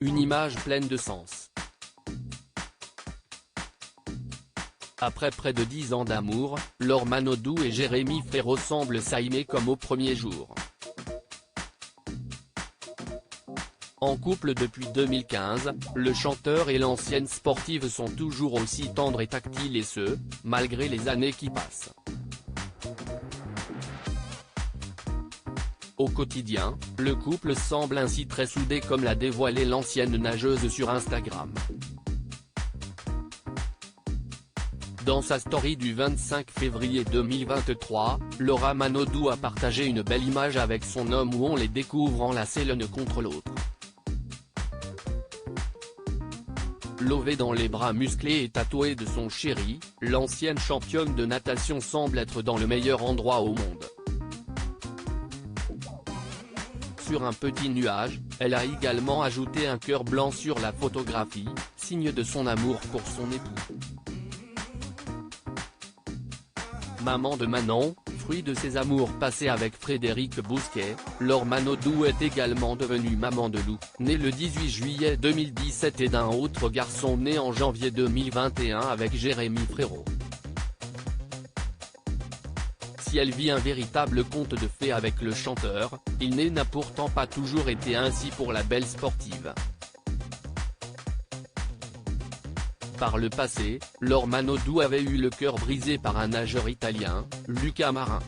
Une image pleine de sens. Après près de 10 ans d'amour, Laure Manodou et Jérémy Frérot semblent s'aimer comme au premier jour. En couple depuis 2015, le chanteur et l'ancienne sportive sont toujours aussi tendres et tactiles et ce, malgré les années qui passent. Au quotidien, le couple semble ainsi très soudé comme l'a dévoilé l'ancienne nageuse sur Instagram. Dans sa story du 25 février 2023, Laura Manodou a partagé une belle image avec son homme où on les découvre enlacés l'un contre l'autre. Lovée dans les bras musclés et tatoués de son chéri, l'ancienne championne de natation semble être dans le meilleur endroit au monde. Sur un petit nuage, elle a également ajouté un cœur blanc sur la photographie, signe de son amour pour son époux. Maman de Manon, fruit de ses amours passés avec Frédéric Bousquet, Laure Manodou est également devenue maman de Lou, né le 18 juillet 2017 et d'un autre garçon né en janvier 2021 avec Jérémy Frérot. Si elle vit un véritable conte de fées avec le chanteur, il n'a pourtant pas toujours été ainsi pour la belle sportive. Par le passé, Laure Manodou avait eu le cœur brisé par un nageur italien, Luca Marin.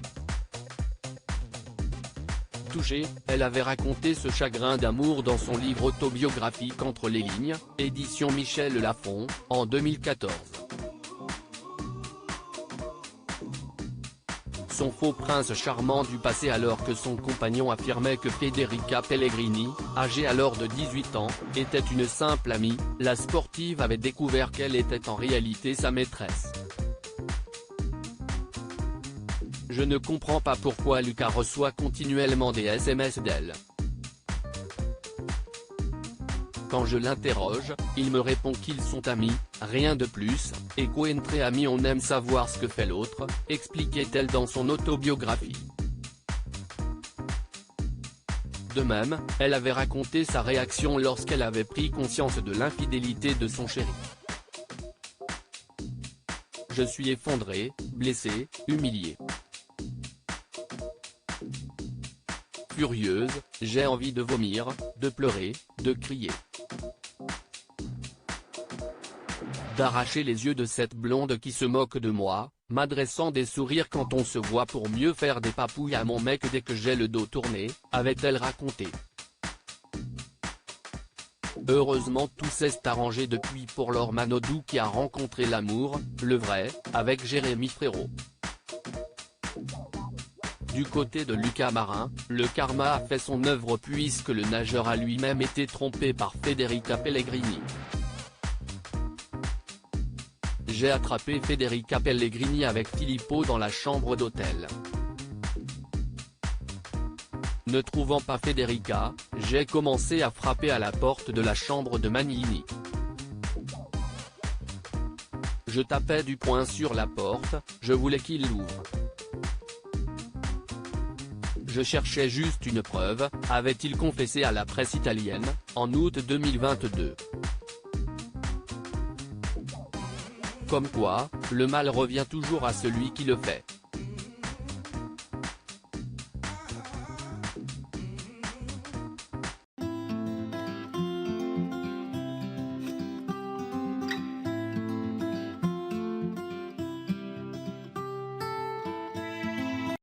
Touchée, elle avait raconté ce chagrin d'amour dans son livre autobiographique Entre les lignes, édition Michel Lafon, en 2014. Son faux prince charmant du passé alors que son compagnon affirmait que Federica Pellegrini, âgée alors de 18 ans, était une simple amie, la sportive avait découvert qu'elle était en réalité sa maîtresse. Je ne comprends pas pourquoi Luca reçoit continuellement des SMS d'elle. Quand je l'interroge, il me répond qu'ils sont amis, rien de plus, et qu'entre amis on aime savoir ce que fait l'autre, expliquait-elle dans son autobiographie. De même, elle avait raconté sa réaction lorsqu'elle avait pris conscience de l'infidélité de son chéri. Je suis effondrée, blessée, humiliée. Furieuse, j'ai envie de vomir, de pleurer, de crier. D'arracher les yeux de cette blonde qui se moque de moi, m'adressant des sourires quand on se voit pour mieux faire des papouilles à mon mec dès que j'ai le dos tourné, avait-elle raconté. Heureusement tout s'est arrangé depuis pour Laure Manodou qui a rencontré l'amour, le vrai, avec Jérémy Frérot. Du côté de Luca Marin, le karma a fait son œuvre puisque le nageur a lui-même été trompé par Federica Pellegrini. J'ai attrapé Federica Pellegrini avec Filippo dans la chambre d'hôtel. Ne trouvant pas Federica, j'ai commencé à frapper à la porte de la chambre de Magnini. Je tapais du poing sur la porte, je voulais qu'il l'ouvre. Je cherchais juste une preuve, avait-il confessé à la presse italienne, en août 2022. Comme quoi, le mal revient toujours à celui qui le fait.